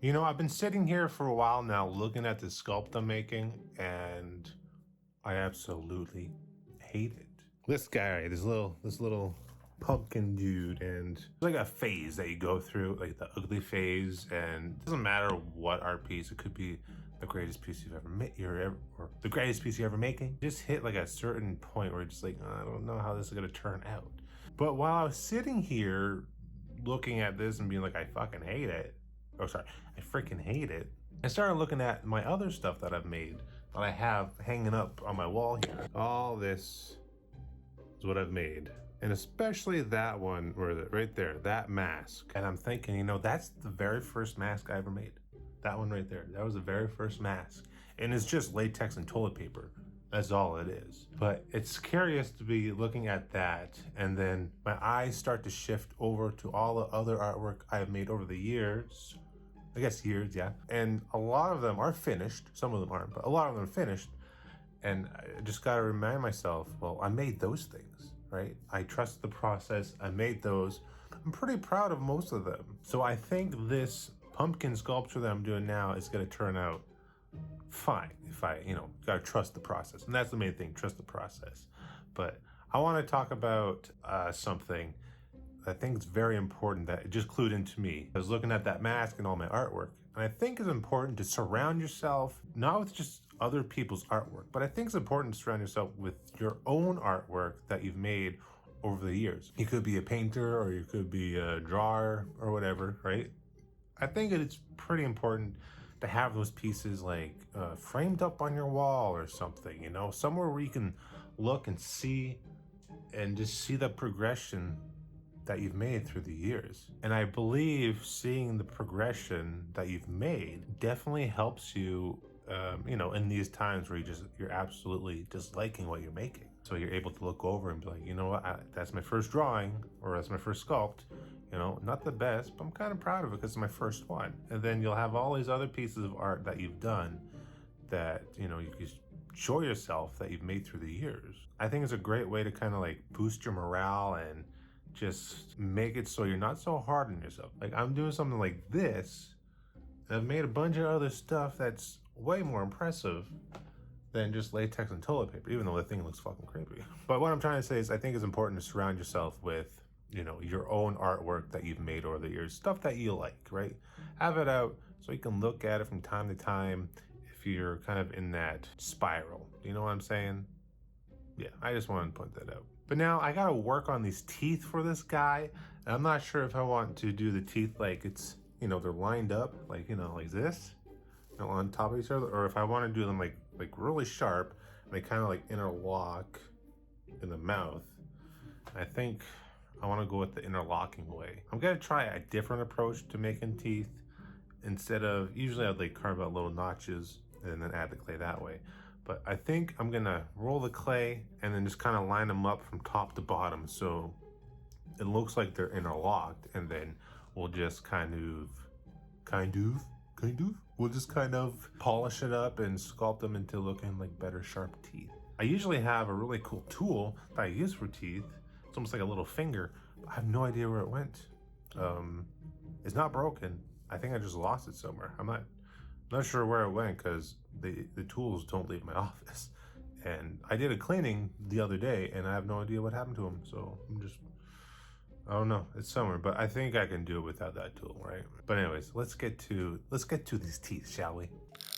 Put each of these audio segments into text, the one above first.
You know, I've been sitting here for a while now looking at the sculpt I'm making, and I absolutely hate it. This guy, this little pumpkin dude, and it's like a phase that you go through, like the ugly phase, and it doesn't matter what art piece, it could be the greatest piece you've ever made, or the greatest piece you're ever making. Just hit like a certain point where you're just like, "Oh, I don't know how this is gonna turn out." But while I was sitting here looking at this and being like, I fucking hate it. Oh, sorry, I freaking hate it. I started looking at my other stuff that I've made that I have hanging up on my wall here. All this is what I've made. And especially that one, right there, that mask. And I'm thinking, you know, that's the very first mask I ever made. That one right there, that was the very first mask. And it's just latex and toilet paper. That's all it is. But it's curious to be looking at that, and then my eyes start to shift over to all the other artwork I've made over the years. I guess years, yeah. And a lot of them are finished. Some of them aren't, but a lot of them are finished. And I just got to remind myself, well, I made those things, right? I trust the process. I made those. I'm pretty proud of most of them. So I think this pumpkin sculpture that I'm doing now is going to turn out fine if I, gotta trust the process. And that's the main thing, trust the process. But I want to talk about something I think it's very important that it just clued into me. I was looking at that mask and all my artwork, and I think it's important to surround yourself, not with just other people's artwork, but I think it's important to surround yourself with your own artwork that you've made over the years. You could be a painter, or you could be a drawer, or whatever, right? I think it's pretty important to have those pieces like framed up on your wall or something, somewhere where you can look and see and just see the progression that you've made through the years. And I believe seeing the progression that you've made definitely helps you, in these times where you're absolutely disliking what you're making. So you're able to look over and be like, you know what, that's my first drawing, or that's my first sculpt. Not the best, but I'm kind of proud of it because it's my first one. And then you'll have all these other pieces of art that you've done that, you can show yourself that you've made through the years. I think it's a great way to kind of like boost your morale and just make it so you're not so hard on yourself. Like, I'm doing something like this, and I've made a bunch of other stuff that's way more impressive than just latex and toilet paper, even though the thing looks fucking creepy. But what I'm trying to say is I think it's important to surround yourself with, your own artwork that you've made over the years, stuff that you like, right? Have it out so you can look at it from time to time if you're kind of in that spiral. Do you know what I'm saying? Yeah, I just wanted to point that out. But now I gotta work on these teeth for this guy. And I'm not sure if I want to do the teeth like it's, they're lined up, like, like this, on top of each other, or if I want to do them like really sharp, and they kind of like interlock in the mouth. I think I want to go with the interlocking way. I'm gonna try a different approach to making teeth. Instead of, usually I'd like carve out little notches and then add the clay that way. But I think I'm gonna roll the clay and then just kind of line them up from top to bottom so it looks like they're interlocked, and then we'll just we'll just kind of polish it up and sculpt them into looking like better sharp teeth. I usually have a really cool tool that I use for teeth. It's almost like a little finger. I have no idea where it went. It's not broken. I think I just lost it somewhere. I'm not sure where it went because the tools don't leave my office. And I did a cleaning the other day and I have no idea what happened to them. So I don't know, it's somewhere, but I think I can do it without that tool, right? But anyways, let's get to these teeth, shall we?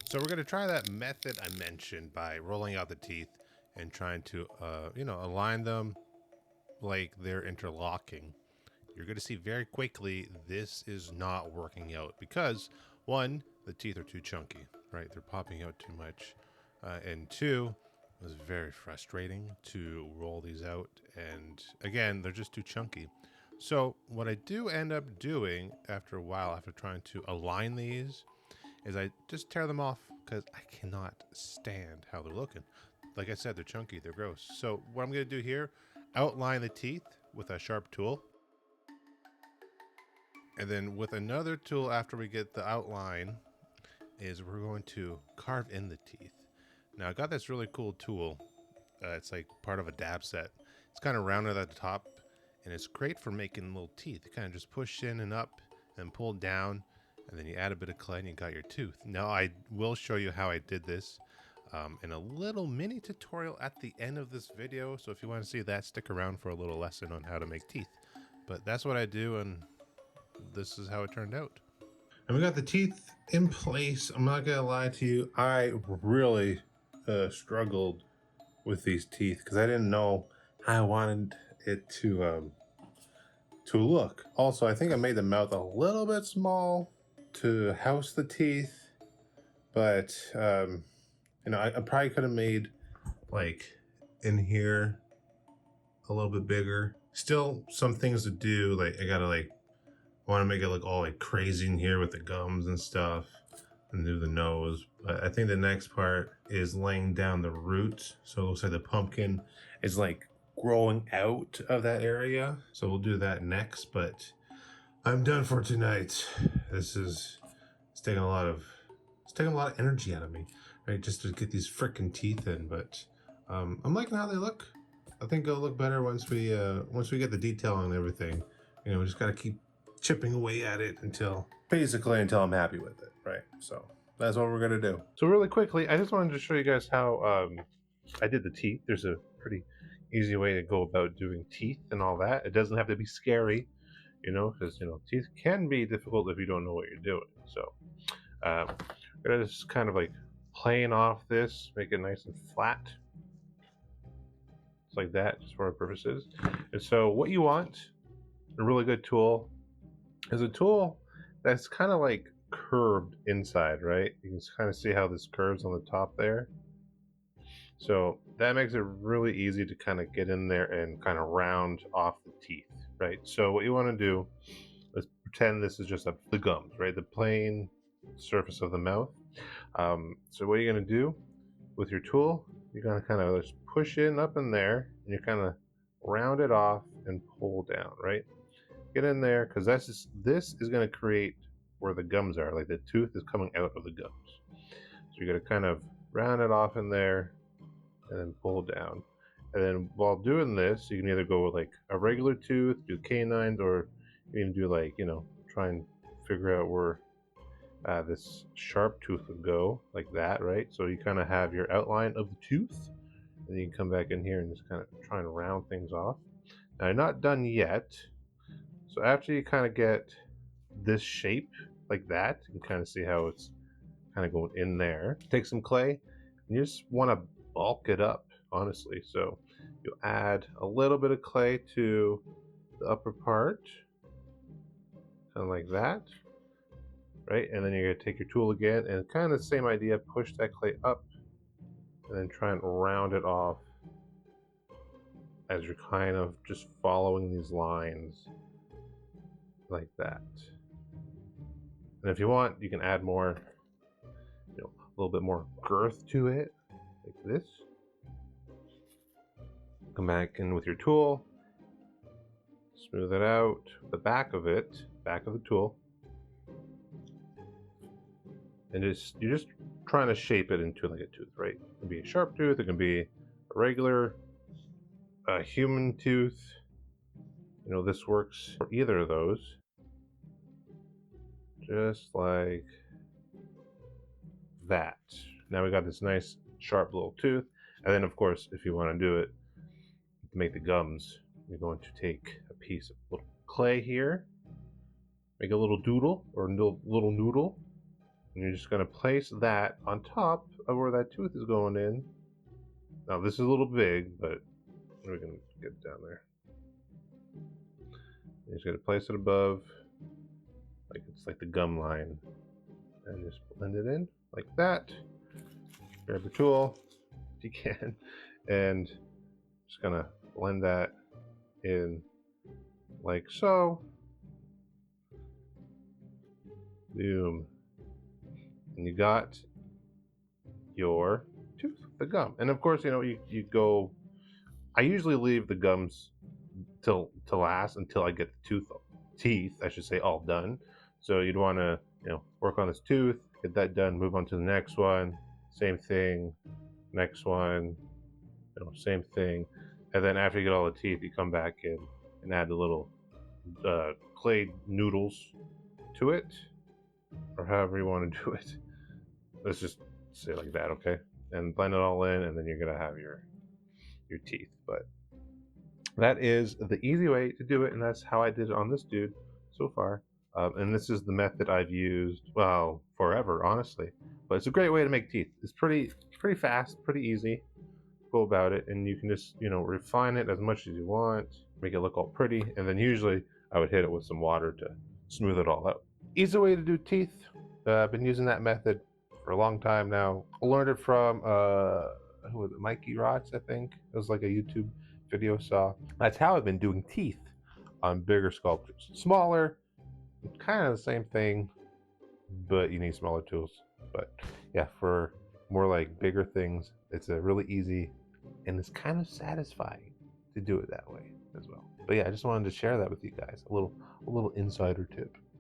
So we're gonna try that method I mentioned by rolling out the teeth and trying to, align them like they're interlocking. You're going to see very quickly this is not working out because, one, the teeth are too chunky, right? They're popping out too much. And two, it was very frustrating to roll these out. And again, they're just too chunky. So what I do end up doing after a while, after trying to align these, is I just tear them off because I cannot stand how they're looking. Like I said, they're chunky, they're gross. So what I'm going to do here, outline the teeth with a sharp tool. And then with another tool after we get the outline is we're going to carve in the teeth. Now I got this really cool tool. It's like part of a dab set. It's kind of rounded at the top and it's great for making little teeth. You kind of just push in and up and pull down and then you add a bit of clay and you got your tooth. Now I will show you how I did this in a little mini tutorial at the end of this video. So if you want to see that, stick around for a little lesson on how to make teeth. But that's what I do, and this is how it turned out. And we got the teeth in place. I'm not gonna lie to you, I really struggled with these teeth because I didn't know how I wanted it to look. Also, I think I made the mouth a little bit small to house the teeth, but you know, I probably could have made like in here a little bit bigger. Still some things to do. Like I gotta like, I want to make it look all like crazy in here with the gums and stuff and do the nose. But I think the next part is laying down the roots. So it looks like the pumpkin is like growing out of that area. So we'll do that next, but I'm done for tonight. It's taking a lot of energy out of me, right? Just to get these freaking teeth in, but I'm liking how they look. I think it'll look better once we get the detail on everything. You know, we just gotta keep chipping away at it until I'm happy with it, right? So that's what we're gonna do. So really quickly, I just wanted to show you guys how I did the teeth. There's a pretty easy way to go about doing teeth and all that. It doesn't have to be scary, you know, because you know teeth can be difficult if you don't know what you're doing. So I'm gonna just kind of like plane off this, make it nice and flat. Just like that, just for our purposes. And so what you want, a really good tool, is a tool that's kind of like curved inside, right? You can kind of see how this curves on the top there. So that makes it really easy to kind of get in there and kind of round off the teeth, right? So what you want to do, let's pretend this is just the gums, right? The plain surface of the mouth. So what you're going to do with your tool, you're going to kind of just push in up in there and you kind of round it off and pull down, right? Get in there, because this is going to create where the gums are, like the tooth is coming out of the gums. So you're going to kind of round it off in there and then pull down. And then while doing this, you can either go with like a regular tooth, do canines, or you can do like, you know, try and figure out where this sharp tooth would go, like that, right? So you kind of have your outline of the tooth, and you can come back in here and just kind of try and round things off. Now, I'm not done yet. So after you kind of get this shape like that, you can kind of see how it's kind of going in there. Take some clay, and you just want to bulk it up, honestly. So you add a little bit of clay to the upper part, kind of like that, right? And then you're going to take your tool again, and kind of the same idea, push that clay up, and then try and round it off as you're kind of just following these lines like that. And if you want, you can add more, you know, a little bit more girth to it, like this. Come back in with your tool, smooth it out, the back of the tool, and you're just trying to shape it into like a tooth, right? It can be a sharp tooth, it can be a regular human tooth. You know, this works for either of those. Just like that. Now we got this nice sharp little tooth. And then of course, if you want to do it to make the gums, you're going to take a piece of little clay here, make a little doodle or little noodle, and you're just going to place that on top of where that tooth is going in. Now this is a little big, but we're going to get it down there. You're just going to place it above, like it's like the gum line, and just blend it in like that. Grab your tool if you can, and just gonna blend that in like so. Boom. And you got your tooth, the gum. And of course, you know, you go, I usually leave the gums till last until I get the teeth, I should say, all done. So you'd want to, you know, work on this tooth, get that done, move on to the next one, same thing, next one, you know, same thing. And then after you get all the teeth, you come back in and add the little clay noodles to it. or however you want to do it. Let's just say it like that, okay? And blend it all in, and then you're gonna have your teeth. But that is the easy way to do it, and that's how I did it on this dude so far. And this is the method I've used, well, forever, honestly. But it's a great way to make teeth. It's pretty fast, pretty easy. Go about it, and you can just, you know, refine it as much as you want, make it look all pretty, and then usually I would hit it with some water to smooth it all out. Easy way to do teeth. I've been using that method for a long time now. I learned it from who was it? Mikey Rotz, I think. It was like a YouTube video saw. That's how I've been doing teeth on bigger sculptures. Smaller, kind of the same thing, but you need smaller tools. But yeah, for more like bigger things, it's a really easy, and it's kind of satisfying to do it that way as well. But yeah, I just wanted to share that with you guys, a little insider tip.